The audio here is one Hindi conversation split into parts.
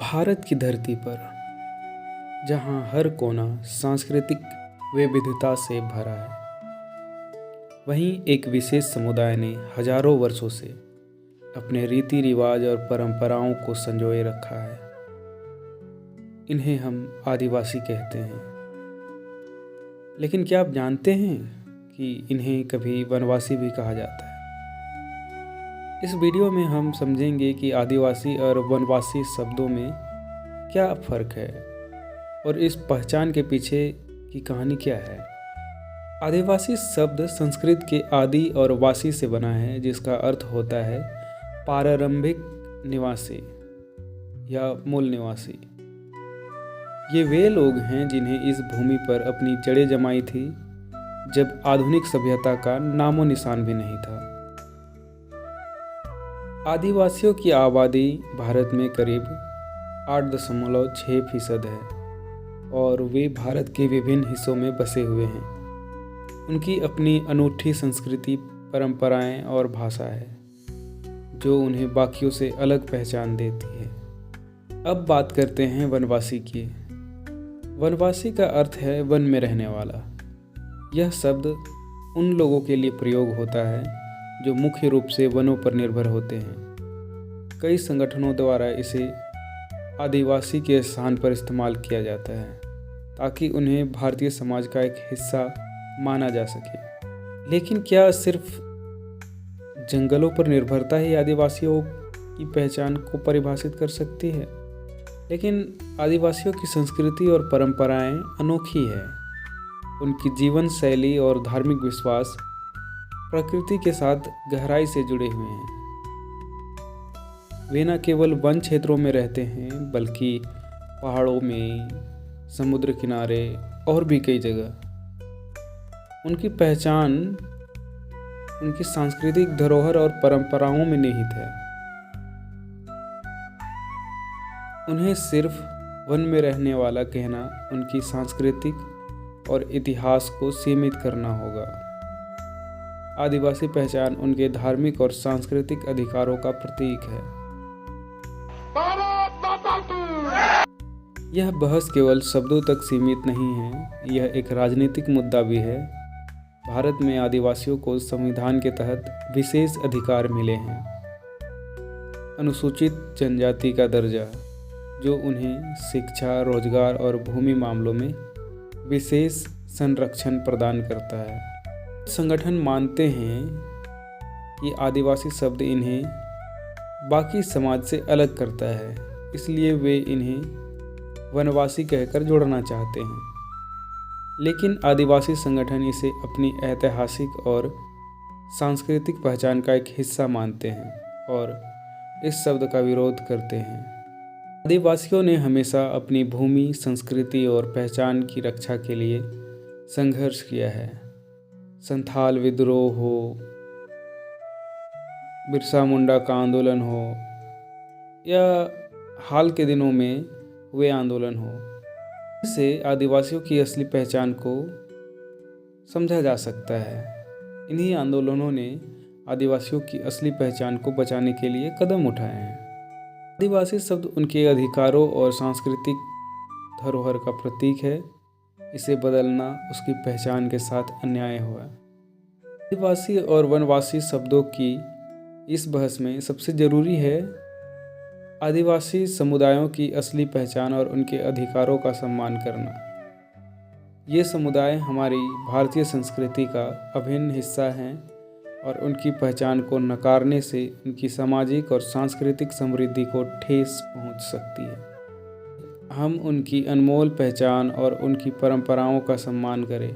भारत की धरती पर जहाँ हर कोना सांस्कृतिक विविधता से भरा है, वहीं एक विशेष समुदाय ने हजारों वर्षों से अपने रीति रिवाज और परंपराओं को संजोए रखा है। इन्हें हम आदिवासी कहते हैं। लेकिन क्या आप जानते हैं कि इन्हें कभी वनवासी भी कहा जाता है? इस वीडियो में हम समझेंगे कि आदिवासी और वनवासी शब्दों में क्या फ़र्क है और इस पहचान के पीछे की कहानी क्या है। आदिवासी शब्द संस्कृत के आदि और वासी से बना है, जिसका अर्थ होता है प्रारंभिक निवासी या मूल निवासी। ये वे लोग हैं जिन्हें इस भूमि पर अपनी जड़ें जमाई थी जब आधुनिक सभ्यता का नामो निशान भी नहीं था। आदिवासियों की आबादी भारत में करीब 8.6% है और वे भारत के विभिन्न हिस्सों में बसे हुए हैं। उनकी अपनी अनूठी संस्कृति, परंपराएं और भाषा है जो उन्हें बाकियों से अलग पहचान देती है। अब बात करते हैं वनवासी की। वनवासी का अर्थ है वन में रहने वाला। यह शब्द उन लोगों के लिए प्रयोग होता है जो मुख्य रूप से वनों पर निर्भर होते हैं। कई संगठनों द्वारा इसे आदिवासी के स्थान पर इस्तेमाल किया जाता है ताकि उन्हें भारतीय समाज का एक हिस्सा माना जा सके। लेकिन क्या सिर्फ जंगलों पर निर्भरता ही आदिवासियों की पहचान को परिभाषित कर सकती है? लेकिन आदिवासियों की संस्कृति और परंपराएं अनोखी है। उनकी जीवन शैली और धार्मिक विश्वास प्रकृति के साथ गहराई से जुड़े हुए हैं। वे न केवल वन क्षेत्रों में रहते हैं बल्कि पहाड़ों में, समुद्र किनारे और भी कई जगह। उनकी पहचान उनकी सांस्कृतिक धरोहर और परंपराओं में निहित है। उन्हें सिर्फ वन में रहने वाला कहना उनकी सांस्कृतिक और इतिहास को सीमित करना होगा। आदिवासी पहचान उनके धार्मिक और सांस्कृतिक अधिकारों का प्रतीक है। यह बहस केवल शब्दों तक सीमित नहीं है, यह एक राजनीतिक मुद्दा भी है। भारत में आदिवासियों को संविधान के तहत विशेष अधिकार मिले हैं। अनुसूचित जनजाति का दर्जा, जो उन्हें शिक्षा, रोजगार और भूमि मामलों में विशेष संरक्षण प्रदान करता है। संगठन मानते हैं कि आदिवासी शब्द इन्हें बाकी समाज से अलग करता है, इसलिए वे इन्हें वनवासी कहकर जोड़ना चाहते हैं। लेकिन आदिवासी संगठन इसे अपनी ऐतिहासिक और सांस्कृतिक पहचान का एक हिस्सा मानते हैं और इस शब्द का विरोध करते हैं। आदिवासियों ने हमेशा अपनी भूमि, संस्कृति और पहचान की रक्षा के लिए संघर्ष किया है। संथाल विद्रोह हो, बिरसा मुंडा का आंदोलन हो या हाल के दिनों में हुए आंदोलन हो, इससे आदिवासियों की असली पहचान को समझा जा सकता है। इन्हीं आंदोलनों ने आदिवासियों की असली पहचान को बचाने के लिए कदम उठाए हैं। आदिवासी शब्द उनके अधिकारों और सांस्कृतिक धरोहर का प्रतीक है। इसे बदलना उसकी पहचान के साथ अन्याय हुआ। आदिवासी और वनवासी शब्दों की इस बहस में सबसे ज़रूरी है आदिवासी समुदायों की असली पहचान और उनके अधिकारों का सम्मान करना। ये समुदाय हमारी भारतीय संस्कृति का अभिन्न हिस्सा हैं और उनकी पहचान को नकारने से उनकी सामाजिक और सांस्कृतिक समृद्धि को ठेस पहुंच सकती है। हम उनकी अनमोल पहचान और उनकी परंपराओं का सम्मान करें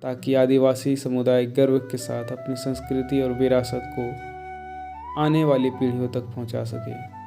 ताकि आदिवासी समुदाय गर्व के साथ अपनी संस्कृति और विरासत को आने वाली पीढ़ियों तक पहुंचा सके।